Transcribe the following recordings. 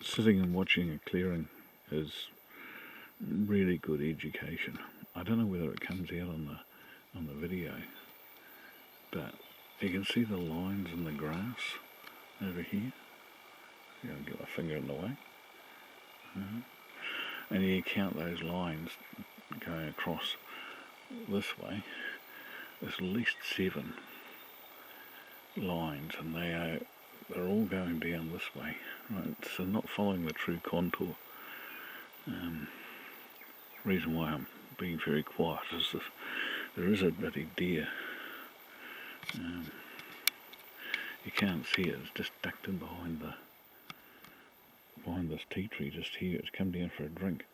Sitting and watching a clearing is really good education. I don't know whether it comes out on the video, but you can see the lines in the grass over here. I'll get my finger in the way. And you count those lines going across this way. There's at least 7 lines, and they're all going down this way. Right, so not following the true contour. Reason why I'm being very quiet is that there is a bloody deer. You can't see it, it's just ducked in behind this tea tree just here. It's come down for a drink.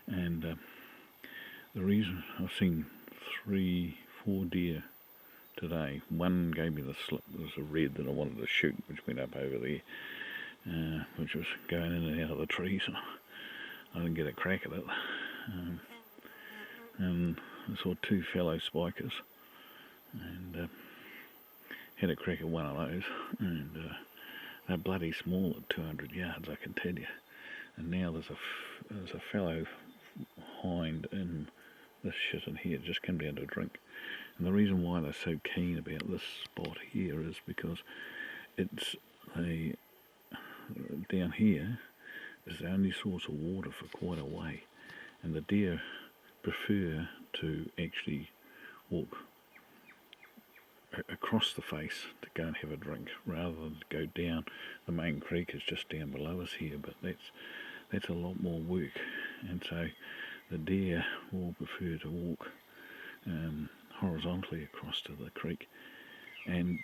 And the reason I've seen 3-4 deer today. One gave me the slip. There was a red that I wanted to shoot, which went up over there, which was going in and out of the trees. So I didn't get a crack at it. And I saw 2 fellow spikers, and had a crack at one of those. And they're bloody small at 200 yards, I can tell you. And now there's a fellow hind in this shit in here, just come down to drink. And the reason why they're so keen about this spot here is because it's down here is the only source of water for quite a way, and the deer prefer to actually walk across the face to go and have a drink rather than to go down. The main creek is just down below us here, but that's a lot more work, and so the deer will prefer to walk horizontally across to the creek. And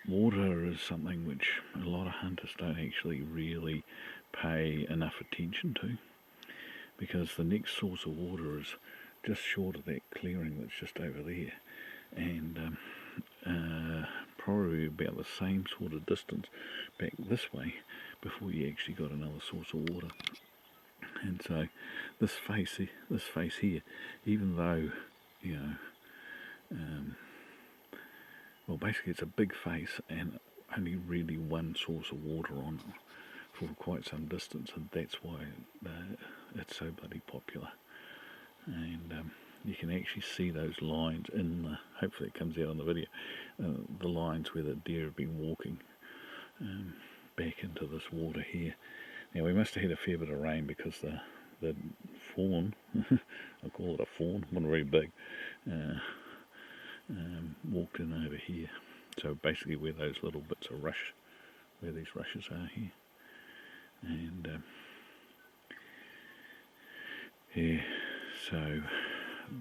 water is something which a lot of hunters don't actually really pay enough attention to, because the next source of water is just short of that clearing that's just over there, and probably about the same sort of distance back this way before you actually got another source of water. And so this face here, even though, you know, well, basically it's a big face and only really one source of water on it for quite some distance, and that's why it's so bloody popular. And you can actually see those lines in the, hopefully it comes out on the video, the lines where the deer have been walking back into this water here. Now we must have had a fair bit of rain, because the fawn, I call it a fawn, not very big, walked in over here. So basically where those little bits of rush, where these rushes are here. And yeah, so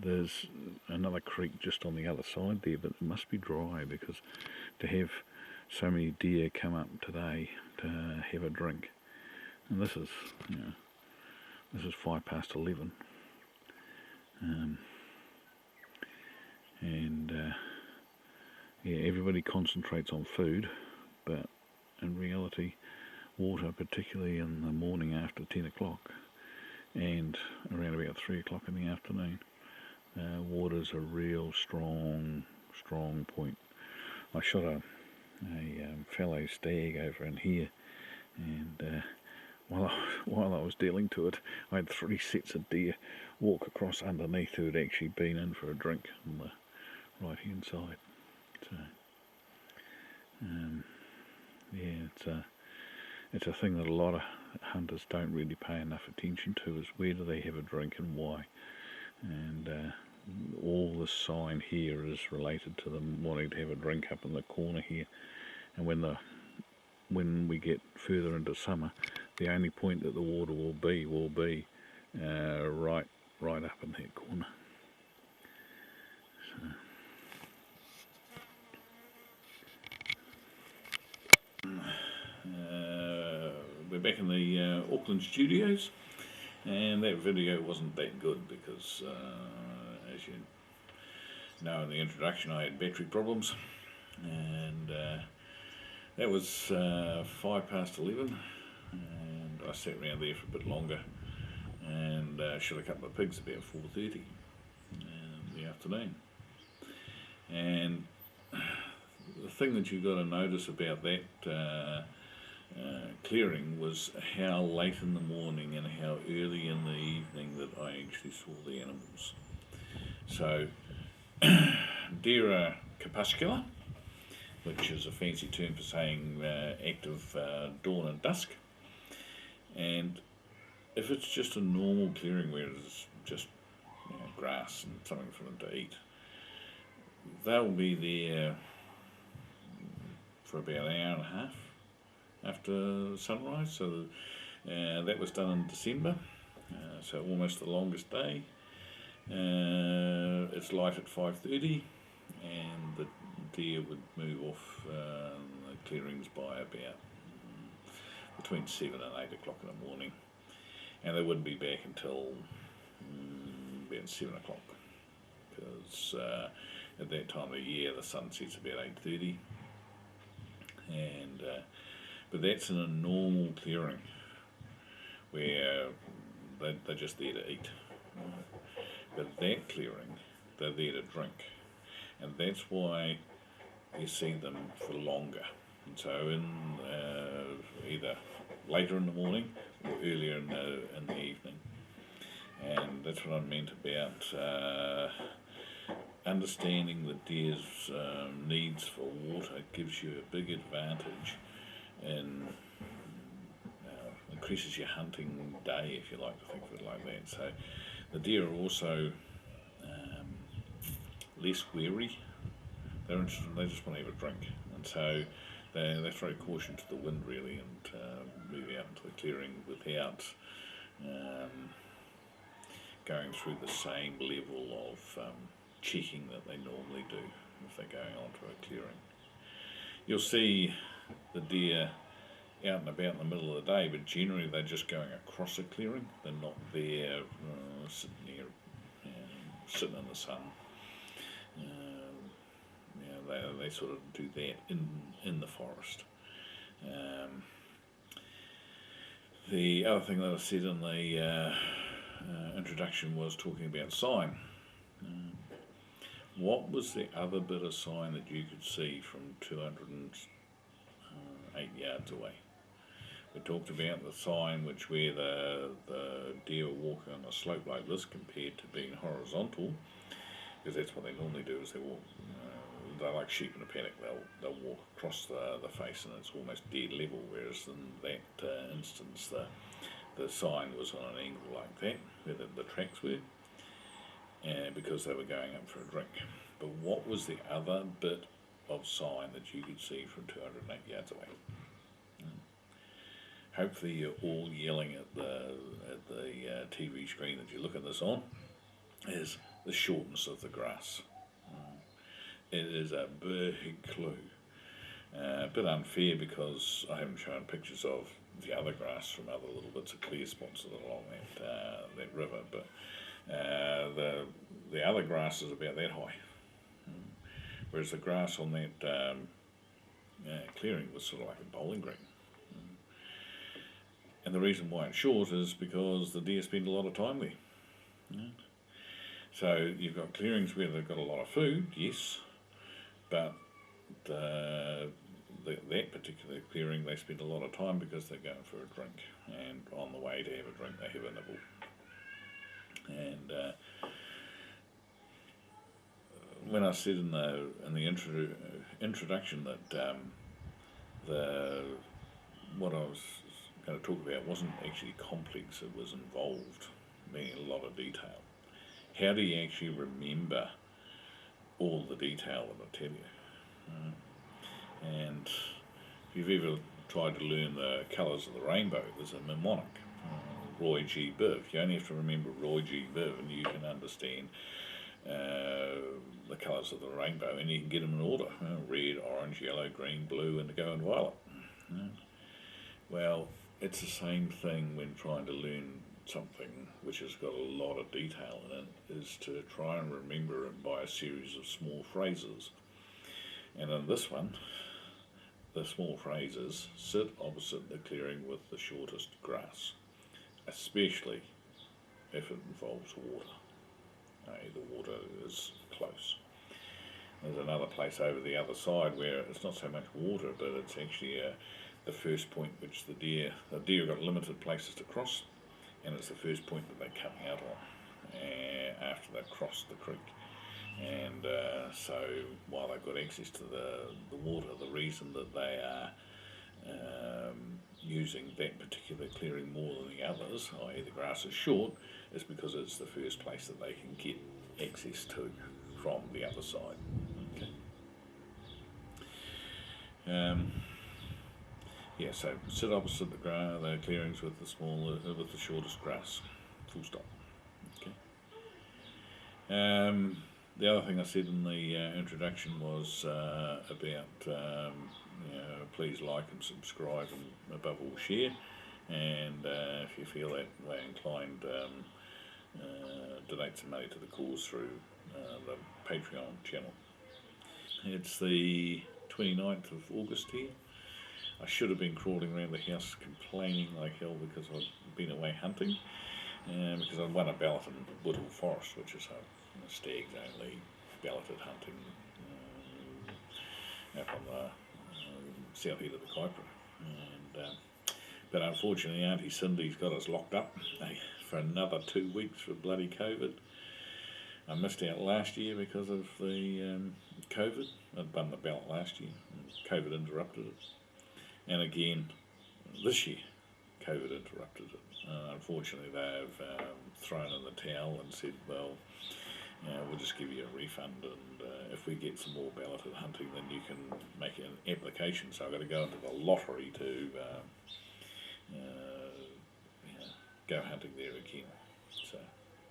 there's another creek just on the other side there, but it must be dry, because to have so many deer come up today to have a drink, and this is, you know, this is 11:05, and yeah, everybody concentrates on food, but in reality, water, particularly in the morning after 10 o'clock and around about 3 o'clock in the afternoon, water's a real strong point. I shot a fallow stag over in here, and while I was dealing to it, I had 3 sets of deer walk across underneath who had actually been in for a drink on the right hand side. So yeah, it's a thing that a lot of hunters don't really pay enough attention to, is where do they have a drink and why. And all the sign here is related to them wanting to have a drink up in the corner here. And when we get further into summer, the only point that the water will be right up in that corner. So. We're back in the Auckland studios, and that video wasn't that good because, as you know in the introduction, I had battery problems, and that was 11:05, and I sat around there for a bit longer and shot a couple of pigs about 4:30 in the afternoon. And the thing that you've got to notice about that clearing was how late in the morning and how early in the evening that I actually saw the animals. So, deer are crepuscular, which is a fancy term for saying active dawn and dusk. And if it's just a normal clearing where there's just grass and something for them to eat, they'll be there for about an hour and a half after sunrise. So that was done in December, so almost the longest day. It's light at 5:30, and the deer would move off the clearings by about between 7 and 8 o'clock in the morning, and they wouldn't be back until about 7 o'clock, because at that time of the year the sun sets about 8:30, and but that's in a normal clearing where they're just there to eat. But that clearing, they're there to drink, and that's why you see them for longer. And so in either later in the morning or earlier in the evening, and that's what I meant about understanding the deer's needs for water gives you a big advantage in increases your hunting day, if you like to think of it like that. So the deer are also less wary. They're interested. They just want to have a drink, and so they throw caution to the wind really, and move out into the clearing without going through the same level of checking that they normally do if they're going onto a clearing. You'll see the deer out and about in the middle of the day, but generally they're just going across a clearing. They're not there sitting in the sun. They sort of do that in the forest. The other thing that I said in the introduction was talking about sign. What was the other bit of sign that you could see from 208 yards away? We talked about the sign where the deer are walking on a slope like this compared to being horizontal, because that's what they normally do, is they walk, they're like sheep in a paddock, they'll walk across the face and it's almost dead level, whereas in that instance the sign was on an angle like that, where the tracks were, because they were going up for a drink. But what was the other bit of sign that you could see from 208 yards away? Hopefully you're all yelling at the TV screen that you look at this on, is the shortness of the grass. It is a big clue. A bit unfair because I haven't shown pictures of the other grass from other little bits of clear spots along that river, but the other grass is about that high, whereas the grass on that clearing was sort of like a bowling green. And the reason why it's short is because the deer spend a lot of time there. Right? So you've got clearings where they've got a lot of food, yes, but that particular clearing they spend a lot of time because they're going for a drink, and on the way to have a drink they have a nibble. And when I said in the introduction that what I was going to talk about wasn't actually complex, it was involved, meaning a lot of detail. How do you actually remember all the detail that I tell you? And if you've ever tried to learn the colours of the rainbow, there's a mnemonic, Roy G. Biv. You only have to remember Roy G. Biv and you can understand the colours of the rainbow, and you can get them in order, red, orange, yellow, green, blue, indigo and violet. Well, it's the same thing when trying to learn something which has got a lot of detail in it, is to try and remember it by a series of small phrases. And in this one, the small phrases sit opposite the clearing with the shortest grass, especially if it involves water. The water is close. There's another place over the other side where it's not so much water, but it's actually the first point which the deer have got limited places to cross, and it's the first point that they come out on after they've crossed the creek. And so while they've got access to the water, the reason that they are using that particular clearing more than the others, i.e. the grass is short, is because it's the first place that they can get access to from the other side. Okay. Yeah, so sit opposite the clearings with the shortest grass. Full stop. Okay. The other thing I said in the introduction was about please like and subscribe, and above all share. And if you feel that way inclined, donate some money to the cause through the Patreon channel. It's the 29th of August here. I should have been crawling around the house complaining like hell because I've been away hunting, because I won a ballot in Woodhall Forest, which is a stags only balloted hunting up on the south end of the Kaipara. And but unfortunately Auntie Cindy's got us locked up for another 2 weeks for bloody COVID. I missed out last year because of the COVID. I'd won the ballot last year, and COVID interrupted it. And again, this year, COVID interrupted it. Unfortunately, they've thrown in the towel and said, well, we'll just give you a refund, and if we get some more balloted hunting, then you can make an application. So I've got to go into the lottery to go hunting there again.